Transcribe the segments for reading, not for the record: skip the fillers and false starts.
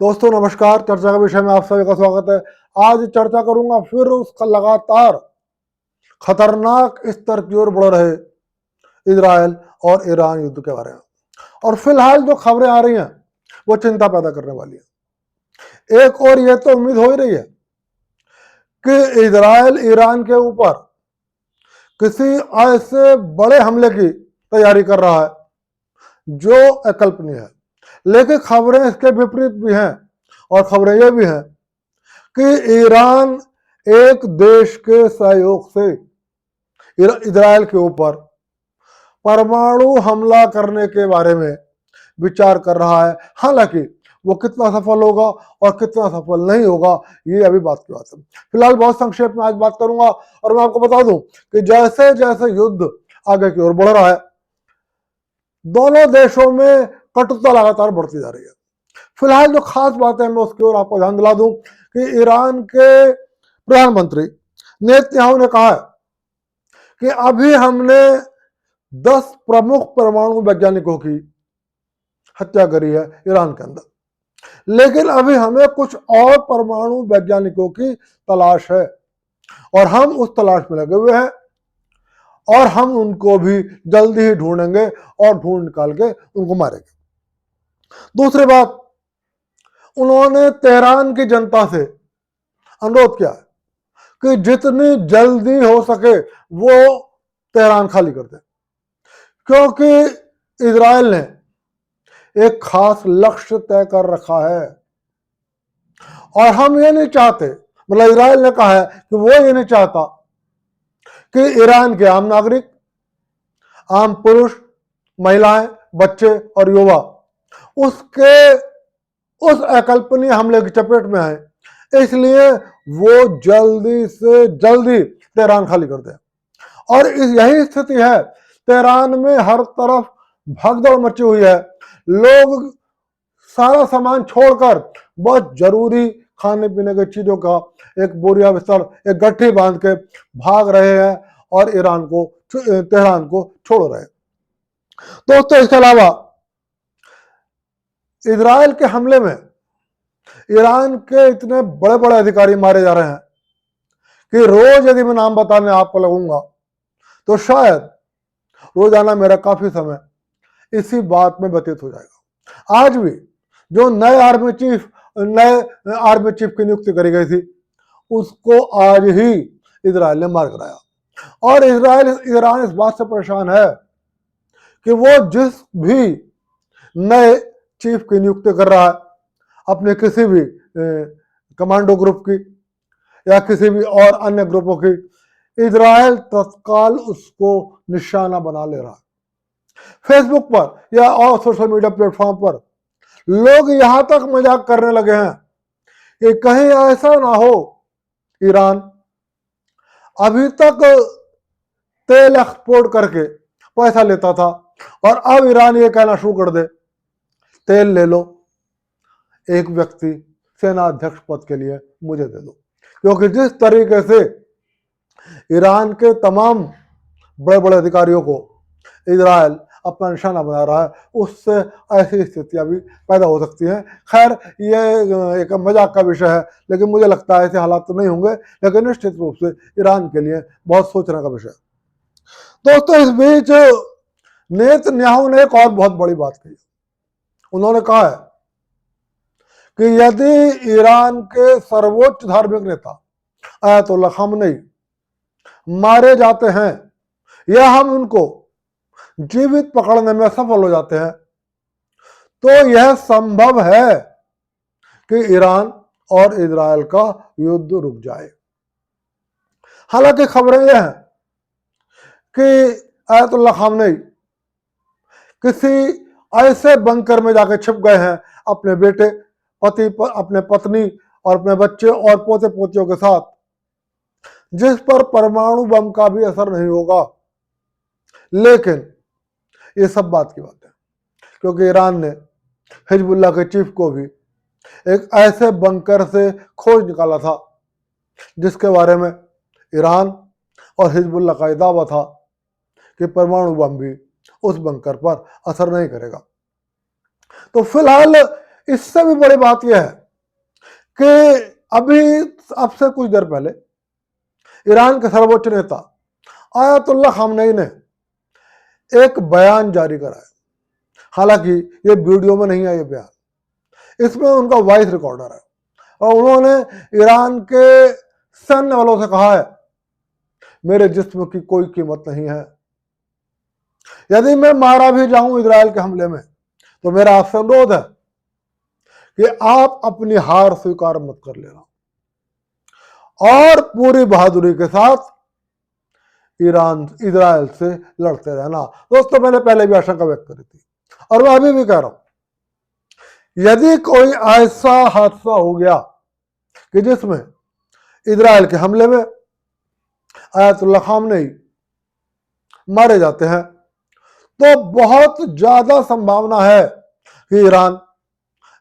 दोस्तों नमस्कार। चर्चा के विषय में आप सभी का स्वागत है। आज चर्चा करूंगा फिर उसका लगातार खतरनाक स्तर की ओर बढ़ रहे इजराइल और ईरान युद्ध के बारे में। और फिलहाल जो खबरें आ रही हैं वो चिंता पैदा करने वाली है। एक और ये तो उम्मीद हो ही रही है कि इजराइल ईरान के ऊपर किसी ऐसे बड़े हमले की तैयारी कर रहा है जो अकल्पनीय है, लेकिन खबरें इसके विपरीत भी हैं। और खबरें ये भी हैं कि ईरान एक देश के सहयोग से इजराइल के ऊपर परमाणु हमला करने के बारे में विचार कर रहा है। हालांकि वो कितना सफल होगा और कितना सफल नहीं होगा ये अभी बात की बात है। फिलहाल बहुत संक्षेप में आज बात करूंगा और मैं आपको बता दूं कि जैसे जैसे युद्ध आगे की ओर बढ़ रहा है, दोनों देशों में कटुता लगातार बढ़ती जा रही है। फिलहाल जो खास बात है मैं उसकी ओर आपको ध्यान दिला दूं कि ईरान के प्रधानमंत्री नेतन्याहू ने कहा है कि अभी हमने 10 प्रमुख परमाणु वैज्ञानिकों की हत्या करी है ईरान के अंदर, लेकिन अभी हमें कुछ और परमाणु वैज्ञानिकों की तलाश है और हम उस तलाश में लगे हुए हैं और हम उनको भी जल्दी ही ढूंढेंगे और ढूंढ निकाल के उनको मारेंगे। दूसरी बात, उन्होंने तेहरान की जनता से अनुरोध किया है कि जितनी जल्दी हो सके वो तेहरान खाली कर दें, क्योंकि इजराइल ने एक खास लक्ष्य तय कर रखा है और हम ये नहीं चाहते, मतलब इजराइल ने कहा है कि वो ये नहीं चाहता कि ईरान के आम नागरिक, आम पुरुष, महिलाएं, बच्चे और युवा उसके उस अकल्पनीय हमले की चपेट में आए। इसलिए वो जल्दी से जल्दी तेहरान खाली कर दे। और यही स्थिति है। तेहरान में हर तरफ भगदड़ मची हुई है। लोग सारा सामान छोड़कर बहुत जरूरी खाने पीने की चीजों का एक बोरिया बिस्तर, एक गट्ठी बांध के भाग रहे हैं और तेहरान को छोड़ रहे हैं। दोस्तों, इसके अलावा इजराइल के हमले में ईरान के इतने बड़े बड़े अधिकारी मारे जा रहे हैं कि रोज यदि मैं नाम बताने आपको लगूंगा तो शायद रोजाना मेरा काफी समय इसी बात में व्यतीत हो जाएगा। आज भी जो नए आर्मी चीफ की नियुक्ति करी गई थी उसको आज ही इजराइल ने मार गिराया। और ईरान इस बात से परेशान है कि वो जिस भी नए चीफ की नियुक्ति कर रहा है अपने किसी भी कमांडो ग्रुप की या किसी भी और अन्य ग्रुपों की, इजराइल तत्काल उसको निशाना बना ले रहा है। फेसबुक पर या और सोशल मीडिया प्लेटफॉर्म पर लोग यहां तक मजाक करने लगे हैं कि कहीं ऐसा ना हो ईरान अभी तक तेल एक्सपोर्ट करके पैसा लेता था और अब ईरान ये कहना शुरू कर दे तेल ले लो, एक व्यक्ति सेना अध्यक्ष पद के लिए मुझे दे दो। क्योंकि जिस तरीके से ईरान के तमाम बड़े बड़े अधिकारियों को इजराइल अपना निशाना बना रहा है, उससे ऐसी स्थितियां भी पैदा हो सकती हैं। खैर, ये एक मजाक का विषय है, लेकिन मुझे लगता है ऐसे हालात तो नहीं होंगे, लेकिन निश्चित रूप से ईरान के लिए बहुत सोचने का विषय है। दोस्तों, इस बीच नेतन्याहू ने एक और बहुत बड़ी बात कही। उन्होंने कहा है कि यदि ईरान के सर्वोच्च धार्मिक नेता अयतुल्ला खामनेई मारे जाते हैं या हम उनको जीवित पकड़ने में सफल हो जाते हैं तो यह संभव है कि ईरान और इजराइल का युद्ध रुक जाए। हालांकि खबरें यह हैं कि अयतुल्ला खामनेई किसी ऐसे बंकर में जाकर छिप गए हैं अपने बेटे, अपने पत्नी और अपने बच्चे और पोते पोतियों के साथ, जिस पर परमाणु बम का भी असर नहीं होगा। लेकिन ये सब बात की बात है, क्योंकि ईरान ने हिजबुल्लाह के चीफ को भी एक ऐसे बंकर से खोज निकाला था जिसके बारे में ईरान और हिजबुल्लाह का दावा था कि परमाणु बम भी उस बंकर पर असर नहीं करेगा। तो फिलहाल इससे भी बड़ी बात यह है कि अभी अब से कुछ देर पहले ईरान के सर्वोच्च नेता आयतुल्लाह खामनेई ने एक बयान जारी करा है। हालांकि ये वीडियो में नहीं है ये बयान, इसमें उनका वॉइस रिकॉर्डर है और उन्होंने ईरान के सैन्य बलों से कहा है, मेरे जिस्म की कोई कीमत नहीं है, यदि मैं मारा भी जाऊं इजराइल के हमले में तो मेरा आपसे अनुरोध है कि आप अपनी हार स्वीकार मत कर लेना और पूरी बहादुरी के साथ ईरान इजराइल से लड़ते रहना। दोस्तों, मैंने पहले भी आशंका व्यक्त करी थी और मैं अभी भी कह रहा हूं, यदि कोई ऐसा हादसा हो गया कि जिसमें इजराइल के हमले में आयतुल्लाह खामनेई मारे जाते हैं तो बहुत ज्यादा संभावना है कि ईरान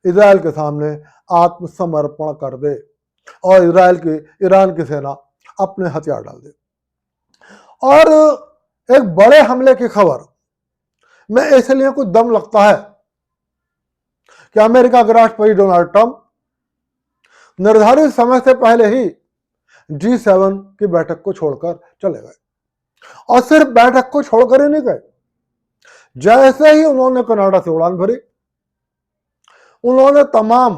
इजराइल के सामने आत्मसमर्पण कर दे और ईरान की सेना अपने हथियार डाल दे। और एक बड़े हमले की खबर में इसलिए कुछ दम लगता है कि अमेरिका के राष्ट्रपति डोनाल्ड ट्रंप निर्धारित समय से पहले ही G7 की बैठक को छोड़कर चले गए और सिर्फ बैठक को छोड़कर ही नहीं गए, जैसे ही उन्होंने कनाडा से उड़ान भरी उन्होंने तमाम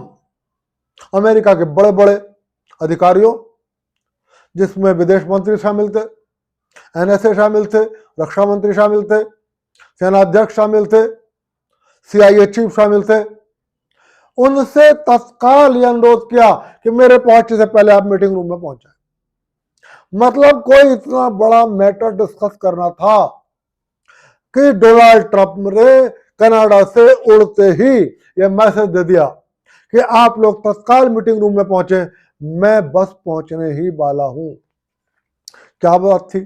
अमेरिका के बड़े बड़े अधिकारियों, जिसमें विदेश मंत्री शामिल थे, NSA शामिल थे, रक्षा मंत्री शामिल थे, सेनाध्यक्ष शामिल थे, CIA चीफ शामिल थे, उनसे तत्काल यह अनुरोध किया कि मेरे पहुंचने से पहले आप मीटिंग रूम में पहुंच जाए। मतलब कोई इतना बड़ा मैटर डिस्कस करना था कि डोनाल्ड ट्रंप ने कनाडा से उड़ते ही यह मैसेज दे दिया कि आप लोग तत्काल मीटिंग रूम में पहुंचे, मैं बस पहुंचने ही वाला हूं। क्या बात थी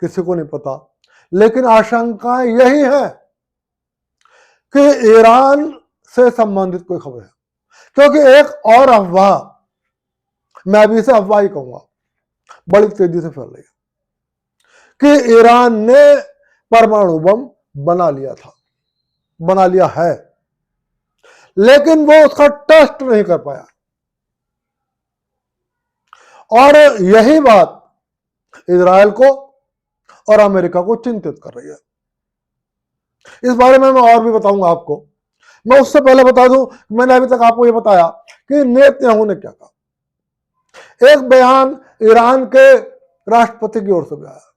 किसी को नहीं पता, लेकिन आशंका यही है कि ईरान से संबंधित कोई खबर है, क्योंकि एक और अफवाह, मैं अभी से अफवाह ही कहूंगा, बड़ी तेजी से फैल रही है कि ईरान ने परमाणु बम बना लिया है, लेकिन वो उसका टेस्ट नहीं कर पाया। और यही बात इजराइल को और अमेरिका को चिंतित कर रही है। इस बारे में मैं और भी बताऊंगा आपको। मैं उससे पहले बता दूं, मैंने अभी तक आपको यह बताया कि नेतन्याहू ने क्या कहा। एक बयान ईरान के राष्ट्रपति की ओर से भी आया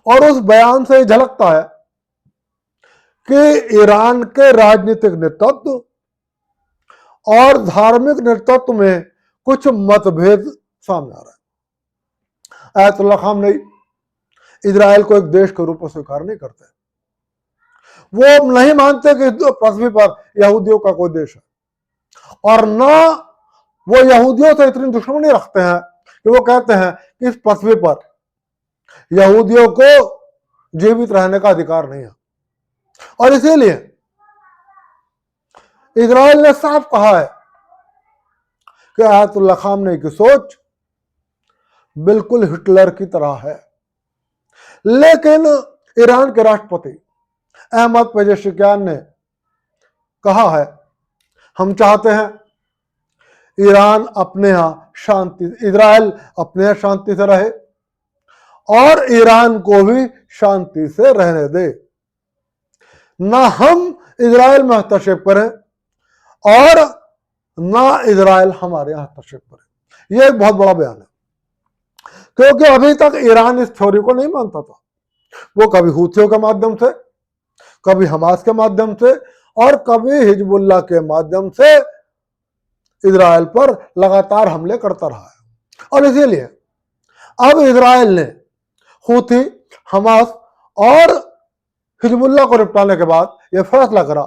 और उस बयान से झलकता है कि ईरान के राजनीतिक नेतृत्व और धार्मिक नेतृत्व में कुछ मतभेद सामने आ रहा है। आयतुल्लाह खामनेई इजराइल को एक देश के रूप में स्वीकार नहीं करते, वो नहीं मानते कि पृथ्वी पर यहूदियों का कोई देश है, और न वो यहूदियों से इतनी दुश्मनी रखते हैं कि वो कहते हैं कि इस पृथ्वी पर यहूदियों को जीवित रहने का अधिकार नहीं है। और इसीलिए इजराइल ने साफ कहा है कि आयतुल्लाह खामनेई की सोच बिल्कुल हिटलर की तरह है। लेकिन ईरान के राष्ट्रपति अहमद पेजेशिकियान ने कहा है, हम चाहते हैं इजराइल अपने यहां शांति से रहे और ईरान को भी शांति से रहने दे, ना हम इजराइल में हस्तक्षेप करें और ना इजराइल हमारे यहां हस्तक्षेप करे। यह एक बहुत बड़ा बयान है, क्योंकि अभी तक ईरान इस थ्योरी को नहीं मानता था। वो कभी हूथियों के माध्यम से, कभी हमास के माध्यम से और कभी हिजबुल्लाह के माध्यम से इजराइल पर लगातार हमले करता रहा है। और इसीलिए अब इजराइल ने हूथी, हमास और हिजबुल्लाह को निपटाने के बाद यह फैसला करा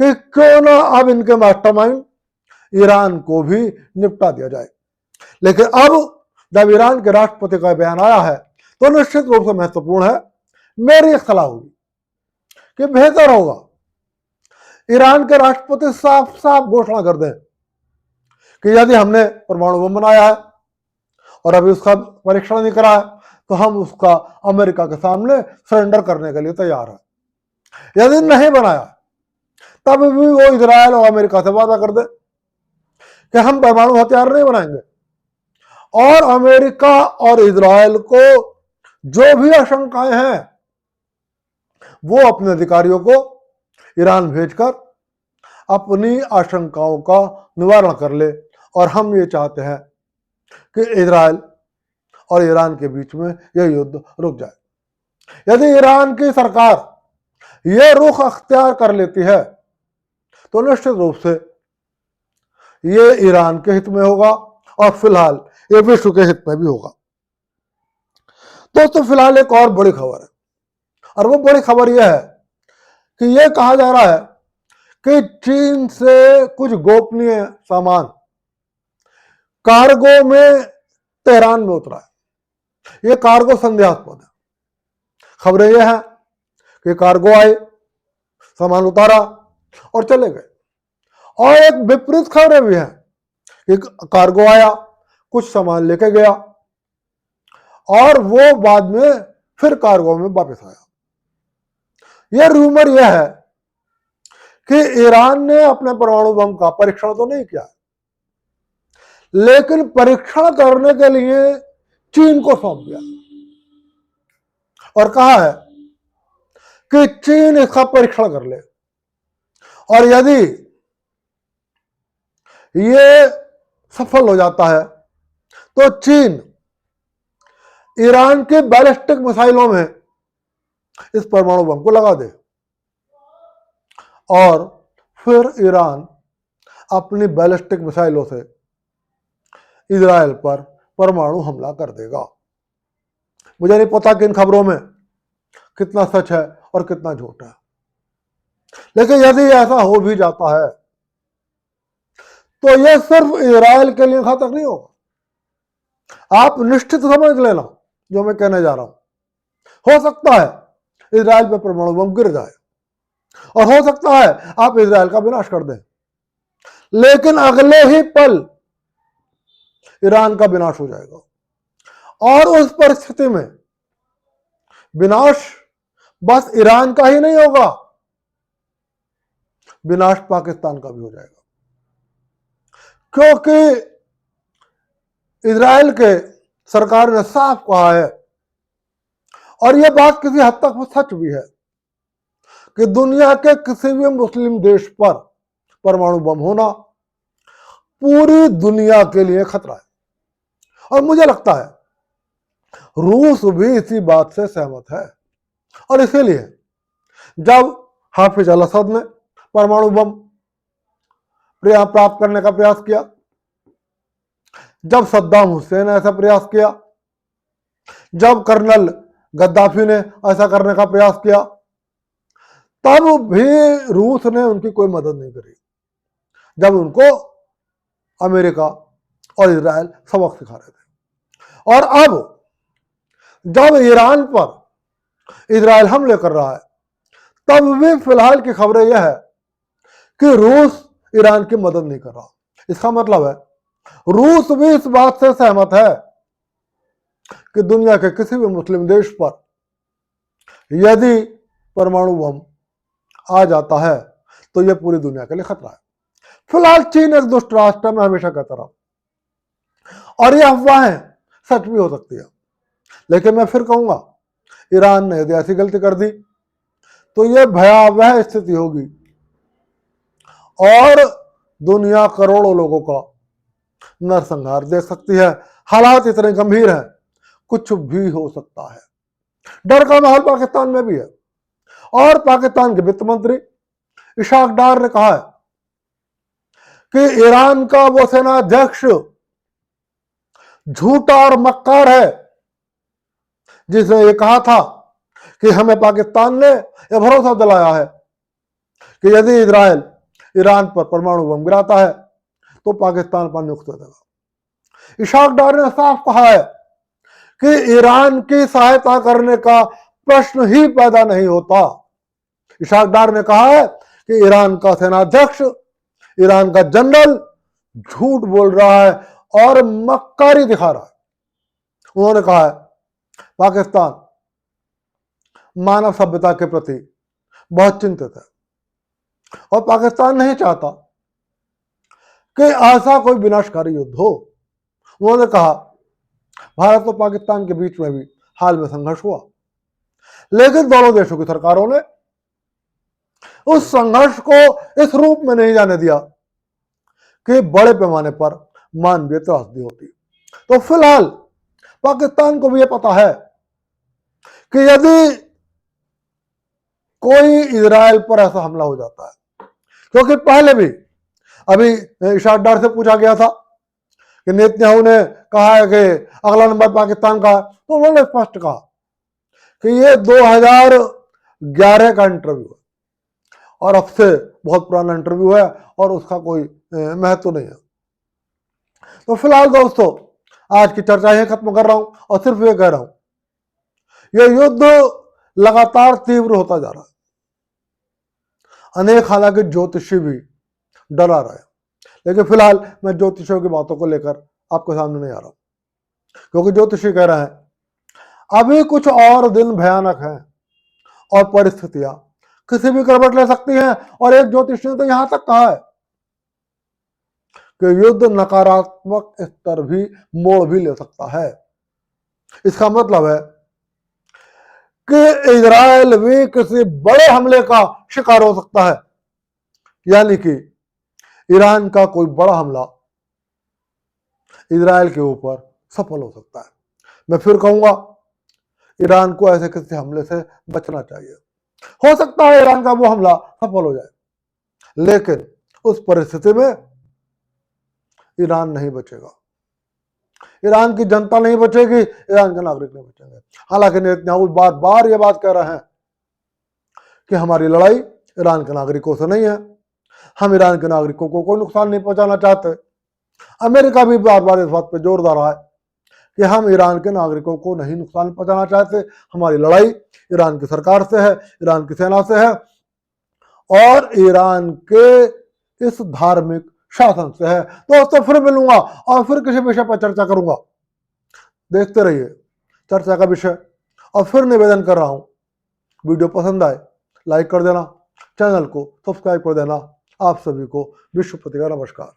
कि क्यों ना अब इनके मास्टरमाइंड ईरान को भी निपटा दिया जाए। लेकिन अब जब ईरान के राष्ट्रपति का बयान आया है तो निश्चित रूप से महत्वपूर्ण है। मेरी एक सलाह होगी कि बेहतर होगा ईरान के राष्ट्रपति साफ साफ घोषणा कर दें कि यदि हमने परमाणु बम बनाया है और अभी उसका परीक्षण नहीं करा है तो हम उसका अमेरिका के सामने सरेंडर करने के लिए तैयार है। यदि नहीं बनाया तब भी वो इजराइल और अमेरिका से वादा कर दे कि हम परमाणु हथियार नहीं बनाएंगे, और अमेरिका और इजराइल को जो भी आशंकाएं हैं वो अपने अधिकारियों को ईरान भेजकर अपनी आशंकाओं का निवारण कर ले। और हम ये चाहते हैं कि इजराइल और ईरान के बीच में यह युद्ध रुक जाए। यदि ईरान की सरकार यह रुख अख्तियार कर लेती है तो निश्चित रूप से ये ईरान के हित में होगा और फिलहाल ये विश्व के हित में भी होगा। दोस्तों, फिलहाल एक और बड़ी खबर है, और वो बड़ी खबर यह है कि यह कहा जा रहा है कि चीन से कुछ गोपनीय सामान कार्गो में तेहरान में उतरा है। यह कार्गो संदेहास्पद है। खबरें यह है कि कार्गो आए, सामान उतारा और चले गए, और एक विपरीत खबरें भी हैं कि कार्गो आया, कुछ सामान लेके गया और वो बाद में फिर कार्गो में वापस आया। यह रूमर यह है कि ईरान ने अपने परमाणु बम का परीक्षण तो नहीं किया, लेकिन परीक्षण करने के लिए चीन को सौंप दिया और कहा है कि चीन इसका परीक्षण कर ले, और यदि ये सफल हो जाता है तो चीन ईरान के बैलिस्टिक मिसाइलों में इस परमाणु बम को लगा दे और फिर ईरान अपनी बैलिस्टिक मिसाइलों से इजराइल पर परमाणु हमला कर देगा। मुझे नहीं पता कि इन खबरों में कितना सच है और कितना झूठ है, लेकिन यदि ऐसा हो भी जाता है तो यह सिर्फ इजराइल के लिए घातक नहीं होगा। आप निश्चित समझ लेना जो मैं कहने जा रहा हूं। हो सकता है इजराइल पर परमाणु बम गिर जाए और हो सकता है आप इजराइल का विनाश कर दें, लेकिन अगले ही पल ईरान का विनाश हो जाएगा। और उस परिस्थिति में विनाश बस ईरान का ही नहीं होगा, विनाश पाकिस्तान का भी हो जाएगा, क्योंकि इजराइल के सरकार ने साफ कहा है, और यह बात किसी हद तक सच भी है, कि दुनिया के किसी भी मुस्लिम देश पर परमाणु बम होना पूरी दुनिया के लिए खतरा है। और मुझे लगता है रूस भी इसी बात से सहमत है, और इसीलिए जब हाफिज अल असद ने परमाणु बम प्राप्त करने का प्रयास किया, जब सद्दाम हुसैन ने ऐसा प्रयास किया, जब कर्नल गद्दाफी ने ऐसा करने का प्रयास किया, तब भी रूस ने उनकी कोई मदद नहीं करी, जब उनको अमेरिका और इजराइल सबक सिखा रहे थे। और अब जब ईरान पर इजराइल हमले कर रहा है, तब भी फिलहाल की खबरें यह है कि रूस ईरान की मदद नहीं कर रहा। इसका मतलब है रूस भी इस बात से सहमत है कि दुनिया के किसी भी मुस्लिम देश पर यदि परमाणु बम आ जाता है तो यह पूरी दुनिया के लिए खतरा है। फिलहाल चीन एक दुष्ट राष्ट्र में हमेशा कहता रहा, और यह अफवाहें सच भी हो सकती है, लेकिन मैं फिर कहूंगा ईरान ने यदि ऐसी गलती कर दी तो यह भयावह स्थिति होगी और दुनिया करोड़ों लोगों का नरसंहार देख सकती है। हालात इतने गंभीर हैं, कुछ भी हो सकता है। डर का माहौल पाकिस्तान में भी है, और पाकिस्तान के वित्त मंत्री इशाक डार ने कहा है कि ईरान का वो सेनाध्यक्ष झूठा और मक्कार है जिसने ये कहा था कि हमें पाकिस्तान ने यह भरोसा दिलाया है कि यदि इजराइल ईरान पर परमाणु बम गिराता है तो पाकिस्तान पर नुकसान देगा। इशाक डार ने साफ कहा है कि ईरान की सहायता करने का प्रश्न ही पैदा नहीं होता। इशाक डार ने कहा है कि ईरान का सेनाध्यक्ष, ईरान का जनरल झूठ बोल रहा है और मक्कारी दिखा रहा है। उन्होंने कहा है पाकिस्तान मानव सभ्यता के प्रति बहुत चिंतित है और पाकिस्तान नहीं चाहता कि ऐसा कोई विनाशकारी युद्ध हो। उन्होंने कहा भारत और पाकिस्तान के बीच में भी हाल में संघर्ष हुआ, लेकिन दोनों देशों की सरकारों ने उस संघर्ष को इस रूप में नहीं जाने दिया कि बड़े पैमाने पर मानवीय त्रासदी होती। तो फिलहाल पाकिस्तान को भी यह पता है कि यदि कोई इजराइल पर ऐसा हमला हो जाता है, क्योंकि पहले भी अभी इशाक डार से पूछा गया था कि नेतन्याहू ने कहा है कि अगला नंबर पाकिस्तान का, तो उन्होंने स्पष्ट कहा कि ये 2011 का इंटरव्यू है और अब से बहुत पुराना इंटरव्यू है और उसका कोई महत्व नहीं है। तो फिलहाल दोस्तों आज की चर्चा यही खत्म कर रहा हूं और सिर्फ ये कह रहा हूं यह युद्ध लगातार तीव्र होता जा रहा है। अनेक हालांकि ज्योतिषी भी डरा रहे हैं, लेकिन फिलहाल मैं ज्योतिषियों की बातों को लेकर आपके सामने नहीं आ रहा हूं, क्योंकि ज्योतिषी कह रहे हैं अभी कुछ और दिन भयानक हैं और परिस्थितियां किसी भी करवट ले सकती हैं। और एक ज्योतिषी ने तो यहां तक कहा है कि युद्ध नकारात्मक स्तर भी मोड़ भी ले सकता है। इसका मतलब है कि इजराइल भी किसी बड़े हमले का शिकार हो सकता है, यानी कि ईरान का कोई बड़ा हमला इजराइल के ऊपर सफल हो सकता है। मैं फिर कहूंगा ईरान को ऐसे किसी हमले से बचना चाहिए। हो सकता है ईरान का वो हमला सफल हो जाए, लेकिन उस परिस्थिति में ईरान नहीं बचेगा, ईरान की जनता नहीं बचेगी, ईरान के नागरिक नहीं बचेंगे। हालांकि नेतन्याहू बार बार ये बात कह रहे हैं कि हमारी लड़ाई ईरान के नागरिकों से नहीं है, हम ईरान के नागरिकों को कोई नुकसान नहीं पहुंचाना चाहते। अमेरिका भी बार बार इस बात पर जोर दे रहा है कि हम ईरान के नागरिकों को नहीं नुकसान पहुंचाना चाहते, हमारी लड़ाई ईरान की सरकार से है, ईरान की सेना से है और ईरान के इस धार्मिक शासन से है। दोस्तों फिर मिलूंगा और फिर किसी विषय पर चर्चा करूंगा। देखते रहिए चर्चा का विषय। और फिर निवेदन कर रहा हूं, वीडियो पसंद आए लाइक कर देना, चैनल को सब्सक्राइब कर देना। आप सभी को विश्वपति का नमस्कार।